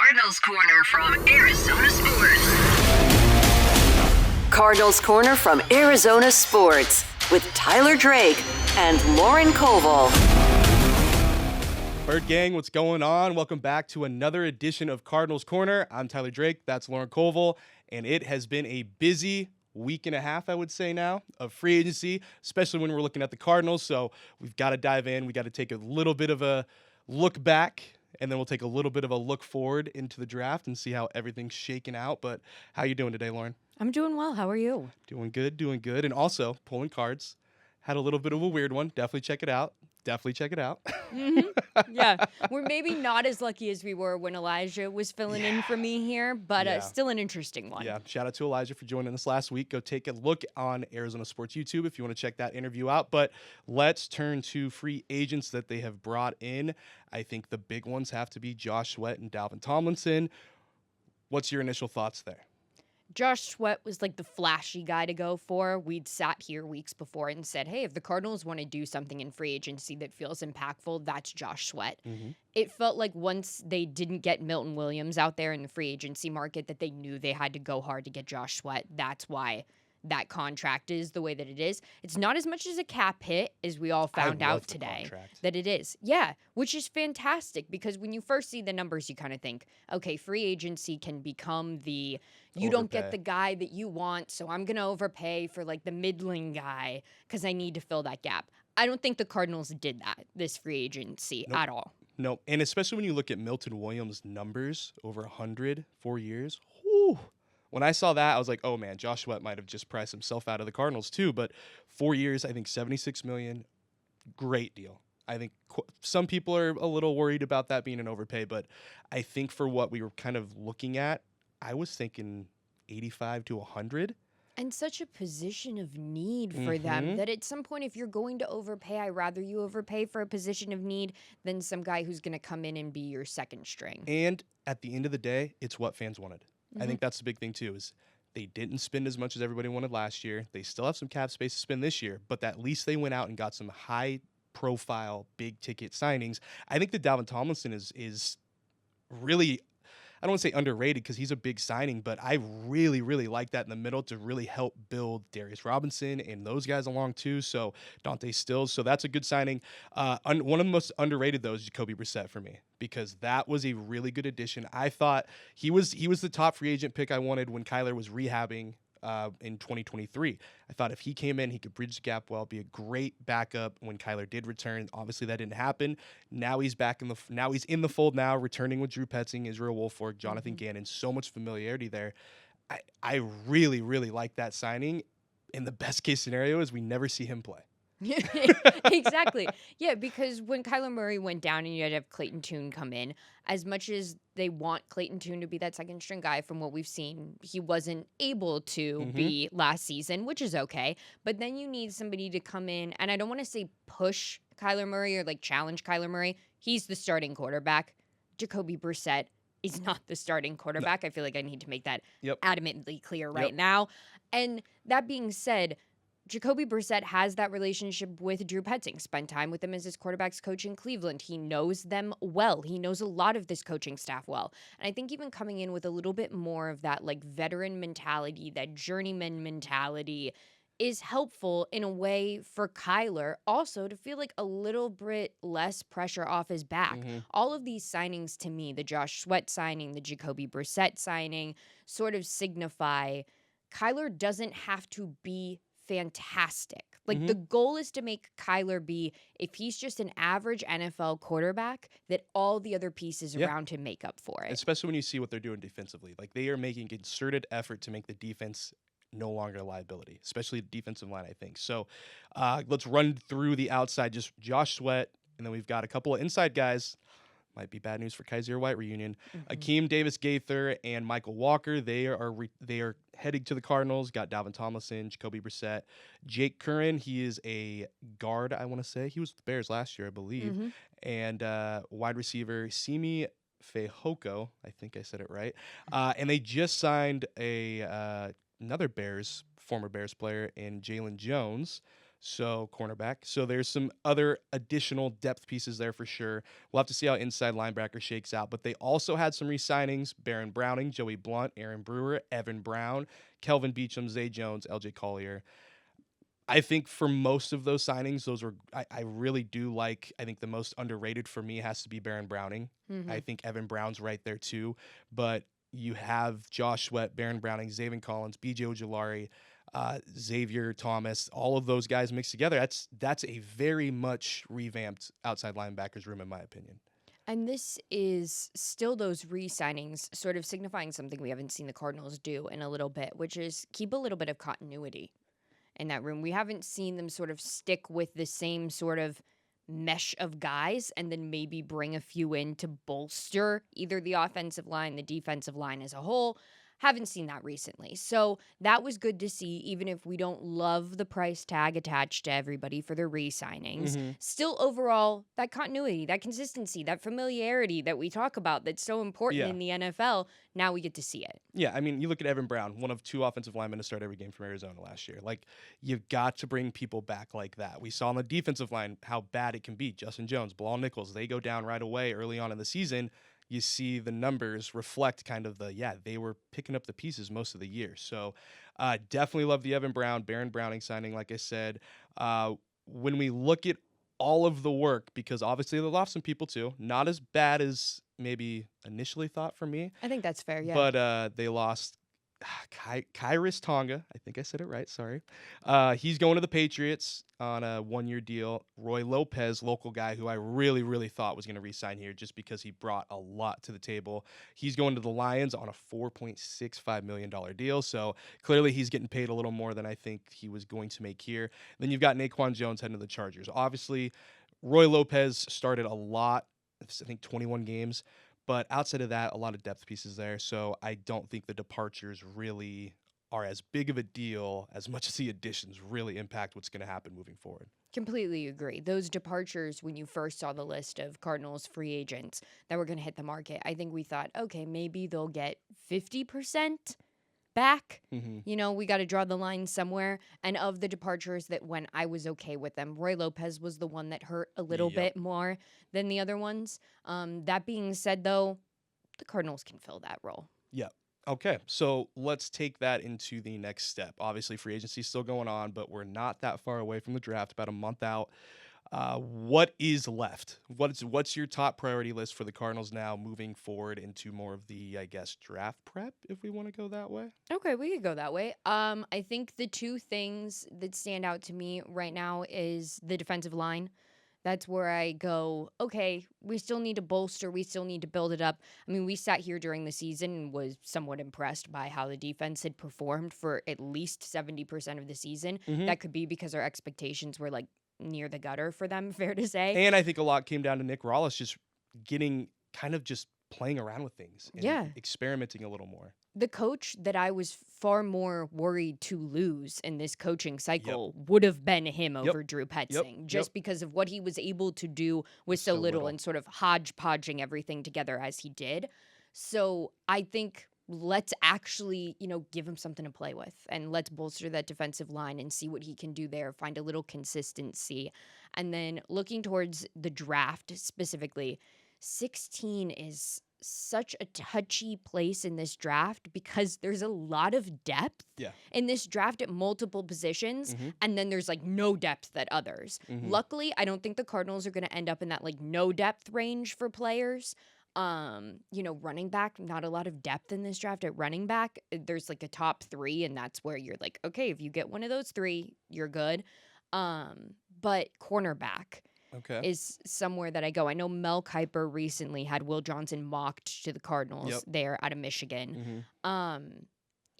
Cardinals Corner from Arizona Sports. Cardinals Corner from Arizona Sports with Tyler Drake and Lauren Koval. Bird Gang, what's going on? Welcome back to another edition of Cardinals Corner. I'm Tyler Drake, that's Lauren Koval, and it has been a busy week and a half, I would say now, of free agency, especially when we're looking at the Cardinals. So we've got to dive in. We got to take a little bit of a look back, and then we'll take a little bit of a look forward into the draft and see how everything's shaking out. But how you doing today, Lauren? I'm doing well. How are you? Doing good, doing good. And also, pulling cards. Had a little bit of a weird one. Definitely check it out. Mm-hmm. Yeah. We're maybe not as lucky as we were when Elijah was filling in for me here, but still an interesting one. Yeah. Shout out to Elijah for joining us last week. Go take a look on Arizona Sports YouTube if you want to check that interview out. But let's turn to free agents that they have brought in. I think the big ones have to be Josh Sweat and Dalvin Tomlinson. What's your initial thoughts there? Josh Sweat was like the flashy guy to go for. We'd sat here weeks before and said, hey, if the Cardinals want to do something in free agency that feels impactful, that's Josh Sweat. Mm-hmm. It felt like once they didn't get Milton Williams out there in the free agency market that they knew they had to go hard to get Josh Sweat. That's why that contract is the way that it is. It's not as much as a cap hit as we all found out today that it is. Yeah, which is fantastic because when you first see the numbers, you kind of think, okay, free agency can become the you don't get the guy that you want, so I'm going to overpay for like the middling guy because I need to fill that gap. I don't think the Cardinals did that this free agency at all. No, and especially when you look at Milton Williams' numbers over 100, 4 years, whew. When I saw that, I was like, oh, man, Josh Sweat might have just priced himself out of the Cardinals too. But 4 years, I think $76 million, great deal. I think some people are a little worried about that being an overpay. But I think for what we were kind of looking at, I was thinking 85 to 100. And such a position of need for them that at some point, if you're going to overpay, I'd rather you overpay for a position of need than some guy who's going to come in and be your second string. And at the end of the day, it's what fans wanted. I think that's the big thing, too, is they didn't spend as much as everybody wanted last year. They still have some cap space to spend this year, but at least they went out and got some high-profile, big-ticket signings. I think that Dalvin Tomlinson is really – I don't want to say underrated because he's a big signing, but I really, really like that in the middle to really help build Darius Robinson and those guys along too. So Dante Stills. So that's a good signing. One of the most underrated, though, is Jacoby Brissett for me because that was a really good addition. I thought he was the top free agent pick I wanted when Kyler was rehabbing in 2023. I thought if he came in, he could bridge the gap well, be a great backup when Kyler did return. Obviously, that didn't happen. Now he's back in the fold now, returning with Drew Petzing, Israel Wolfork, Jonathan Gannon. So much familiarity there. I really, really like that signing. And the best case scenario is we never see him play. Exactly. Yeah, because when Kyler Murray went down and you had to have Clayton Tune come in, as much as they want Clayton Tune to be that second string guy from what we've seen, he wasn't able to be last season, which is okay. But then you need somebody to come in, and I don't want to say push Kyler Murray or like challenge Kyler Murray. He's the starting quarterback. Jacoby Brissett is not the starting quarterback. No. I feel like I need to make that adamantly clear right now. And that being said, Jacoby Brissett has that relationship with Drew Petzing, spent time with him as his quarterback's coach in Cleveland. He knows them well. He knows a lot of this coaching staff well. And I think even coming in with a little bit more of that like veteran mentality, that journeyman mentality is helpful in a way for Kyler also to feel like a little bit less pressure off his back. All of these signings to me, the Josh Sweat signing, the Jacoby Brissett signing, sort of signify Kyler doesn't have to be fantastic. Like the goal is to make Kyler be, if he's just an average NFL quarterback, that all the other pieces around him make up for it. Especially when you see what they're doing defensively. Like they are making concerted effort to make the defense no longer a liability, especially the defensive line, I think. So let's run through the outside, just Josh Sweat, and then we've got a couple of inside guys. Might be bad news for Kaiser White reunion. Akeem Davis-Gaither and Michael Walker, they are heading to the Cardinals. Got Dalvin Tomlinson, Jacoby Brissett. Jake Curran, he is a guard, I want to say. He was with the Bears last year, I believe. And wide receiver Simi Fehoko, I think I said it right. And they just signed another former Bears player in Jalen Jones. So cornerback. So there's some other additional depth pieces there for sure. We'll have to see how inside linebacker shakes out. But they also had some re-signings: Baron Browning, Joey Blunt, Aaron Brewer, Evan Brown, Kelvin Beachum, Zay Jones, LJ Collier. I think for most of those signings, those were I really do like. I think the most underrated for me has to be Baron Browning. I think Evan Brown's right there too. But you have Josh Sweat, Baron Browning, Zaven Collins, BJ Ojolari, Xavier Thomas, all of those guys mixed together. That's a very much revamped outside linebackers room, in my opinion. And this is still those re-signings sort of signifying something we haven't seen the Cardinals do in a little bit, which is keep a little bit of continuity in that room. We haven't seen them sort of stick with the same sort of mesh of guys and then maybe bring a few in to bolster either the offensive line, the defensive line as a whole. Haven't seen that recently. So that was good to see, even if we don't love the price tag attached to everybody for their re-signings. Still overall, that continuity, that consistency, that familiarity that we talk about that's so important in the NFL, now we get to see it. Yeah, I mean, you look at Evan Brown, one of 2 offensive linemen to start every game from Arizona last year. Like, you've got to bring people back like that. We saw on the defensive line how bad it can be. Justin Jones, Bilal Nichols, they go down right away early on in the season. You see the numbers reflect kind of they were picking up the pieces most of the year. So definitely love the Evan Brown, Baron Browning signing, like I said. When we look at all of the work, because obviously they lost some people too, not as bad as maybe initially thought for me. I think that's fair, yeah. But they lost Kairis Tonga. I think I said it right. Sorry. He's going to the Patriots on a 1-year deal. Roy Lopez, local guy who I really, really thought was going to re-sign here just because he brought a lot to the table. He's going to the Lions on a $4.65 million deal. So clearly he's getting paid a little more than I think he was going to make here. Then you've got Naquan Jones heading to the Chargers. Obviously, Roy Lopez started a lot, I think 21 games. But outside of that, a lot of depth pieces there. So I don't think the departures really are as big of a deal as much as the additions really impact what's going to happen moving forward. Completely agree. Those departures, when you first saw the list of Cardinals free agents that were going to hit the market, I think we thought, okay, maybe they'll get 50% back. You know, we got to draw the line somewhere. And of the departures that when I was okay with them, Roy Lopez was the one that hurt a little bit more than the other ones. That being said, though, the Cardinals can fill that role. Yeah. Okay. So let's take that into the next step. Obviously, free agency is still going on, but we're not that far away from the draft, about a month out. What is left? What's your top priority list for the Cardinals now moving forward into more of the, I guess, draft prep, if we want to go that way? Okay, we could go that way. I think the 2 things that stand out to me right now is the defensive line. That's where I go, okay, we still need to bolster. We still need to build it up. I mean, we sat here during the season and was somewhat impressed by how the defense had performed for at least 70% of the season. That could be because our expectations were like near the gutter for them, fair to say. And I think a lot came down to Nick Rallis just getting kind of just playing around with things and experimenting a little more. The coach that I was far more worried to lose in this coaching cycle would have been him over Drew Petzing, just because of what he was able to do with so little and sort of hodgepodging everything together as he did. So I think let's actually, give him something to play with and let's bolster that defensive line and see what he can do there, find a little consistency. And then looking towards the draft specifically, 16 is such a touchy place in this draft because there's a lot of depth in this draft at multiple positions, and then there's like no depth at others. Luckily, I don't think the Cardinals are going to end up in that like no depth range for players. Running back, not a lot of depth in this draft at running back. There's like a top 3, and that's where you're like, okay, if you get one of those 3, you're good. But cornerback is somewhere that I go. I know Mel Kiper recently had Will Johnson mocked to the Cardinals there out of Michigan.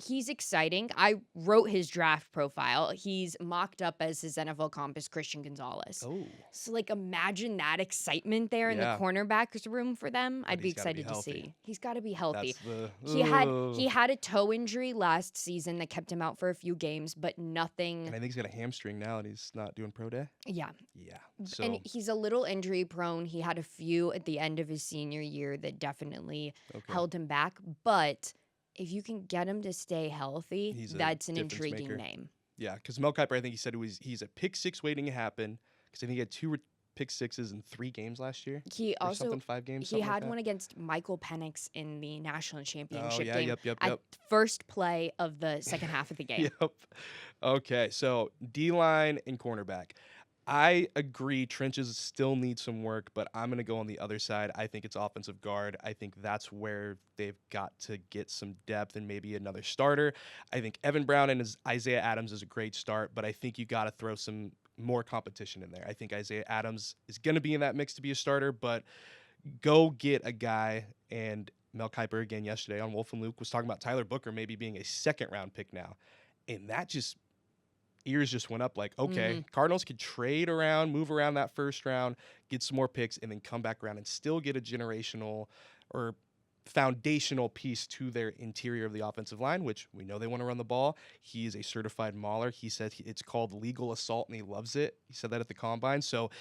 He's exciting. I wrote his draft profile. He's mocked up as his NFL comp as Christian Gonzalez. Oh. So, imagine that excitement there in the cornerbacks room for them. I'd be excited to see. He's got to be healthy. He had a toe injury last season that kept him out for a few games, but nothing. And I think he's got a hamstring now, and he's not doing pro day. Yeah. Yeah. So. And he's a little injury prone. He had a few at the end of his senior year that definitely held him back, but if you can get him to stay healthy, that's an intriguing name. Yeah, because Mel Kiper, I think he said he's a pick six waiting to happen because I think he had 2 pick sixes in 3 games last year. He or also something, 5 games. he something like had that. one against Michael Penix in the national championship yeah, game yep. at first play of the second half of the game. Yep. Okay, so D-line and cornerback. I agree trenches still need some work, but I'm going to go on the other side. I think it's offensive guard. I think that's where they've got to get some depth and maybe another starter. I think Evan Brown and Isaiah Adams is a great start, but I think you got to throw some more competition in there. I think Isaiah Adams is going to be in that mix to be a starter, but go get a guy. And Mel Kiper again yesterday on Wolf and Luke was talking about Tyler Booker maybe being a second-round pick now. And that ears just went up like, okay, Cardinals could trade around, move around that first round, get some more picks, and then come back around and still get a generational or foundational piece to their interior of the offensive line, which we know they want to run the ball. He is a certified mauler. He said it's called legal assault, and he loves it. He said that at the Combine. So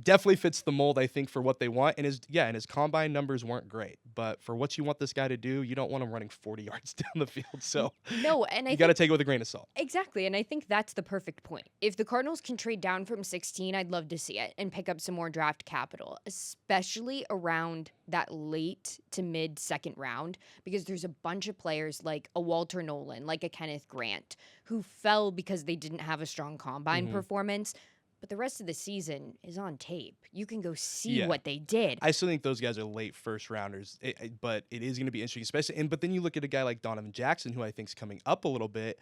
definitely fits the mold, I think, for what they want. And his combine numbers weren't great, but for what you want this guy to do, you don't want him running 40 yards down the field. So no, and you got to take it with a grain of salt. Exactly, and I think that's the perfect point. If the Cardinals can trade down from 16, I'd love to see it and pick up some more draft capital, especially around that late to mid second round, because there's a bunch of players like a Walter Nolan, like a Kenneth Grant, who fell because they didn't have a strong combine performance. But the rest of the season is on tape. You can go see what they did. I still think those guys are late first rounders, but it is going to be interesting, especially. But then you look at a guy like Donovan Jackson, who I think is coming up a little bit.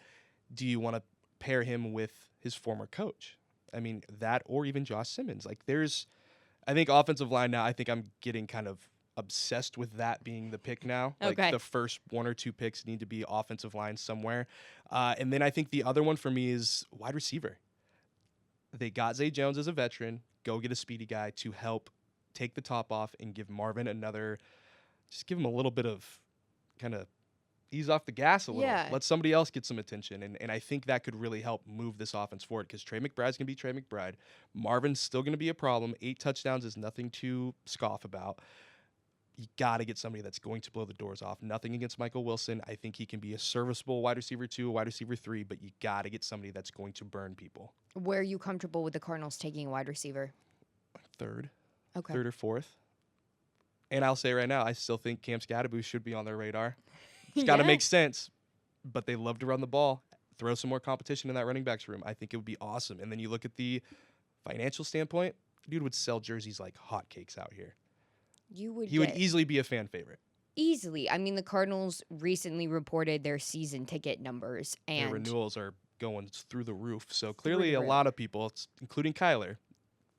Do you want to pair him with his former coach? I mean, that or even Josh Simmons. Like, I think offensive line now. I think I'm getting kind of obsessed with that being the pick now. Like the first 1 or 2 picks need to be offensive line somewhere, and then I think the other one for me is wide receiver. They got Zay Jones as a veteran. Go get a speedy guy to help take the top off and give Marvin just give him a little bit of kind of ease off the gas a little. Yeah. Let somebody else get some attention. And I think that could really help move this offense forward because Trey McBride's going to be Trey McBride. Marvin's still going to be a problem. 8 touchdowns is nothing to scoff about. You got to get somebody that's going to blow the doors off. Nothing against Michael Wilson. I think he can be a serviceable wide receiver 2, a wide receiver 3, but you got to get somebody that's going to burn people. Where are you comfortable with the Cardinals taking a wide receiver? 3rd. Okay. 3rd or 4th. And I'll say right now, I still think Cam Scadaboo should be on their radar. It's got to make sense, but they love to run the ball. Throw some more competition in that running backs room. I think it would be awesome. And then you look at the financial standpoint, dude would sell jerseys like hotcakes out here. He would easily be a fan favorite. Easily. I mean, the Cardinals recently reported their season ticket numbers, and their renewals are going through the roof. So clearly a lot of people, including Kyler,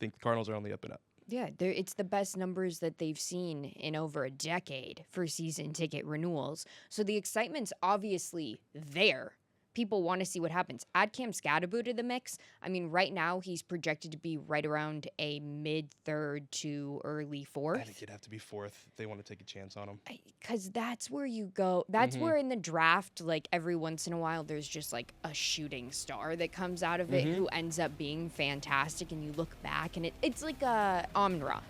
think the Cardinals are on the up and up. Yeah, it's the best numbers that they've seen in over a decade for season ticket renewals. So the excitement's obviously there. People want to see what happens. Add Cam Scadaboo to the mix. I mean, right now he's projected to be right around a mid-3rd to early 4th. I think he'd have to be 4th if they want to take a chance on him. Because that's where you go. That's where in the draft, like every once in a while, there's just like a shooting star that comes out of it who ends up being fantastic. And you look back and it's like a Amon-Ra.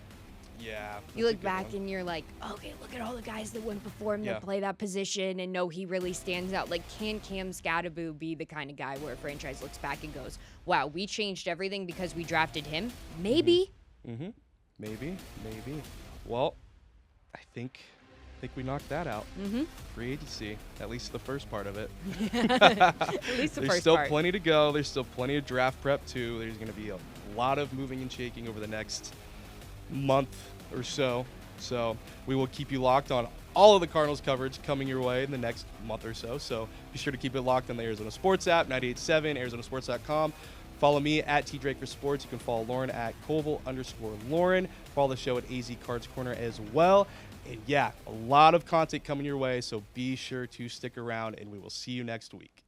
Yeah. You look back and you're like, okay, look at all the guys that went before him that play that position and know he really stands out. Like, can Cam Scadaboo be the kind of guy where a franchise looks back and goes, wow, we changed everything because we drafted him? Maybe. Maybe. Well, I think we knocked that out. Free agency, at least the first part of it. At least the There's first still part. plenty to go. There's still plenty of draft prep, too. There's going to be a lot of moving and shaking over the next month or so. So we will keep you locked on all of the Cardinals coverage coming your way in the next month or so. So be sure to keep it locked on the Arizona Sports app, 98.7, ArizonaSports.com. Follow me at TDrake for Sports. You can follow Lauren at Colville_Lauren. Follow the show at AZ Cards Corner as well. And yeah, a lot of content coming your way. So be sure to stick around and we will see you next week.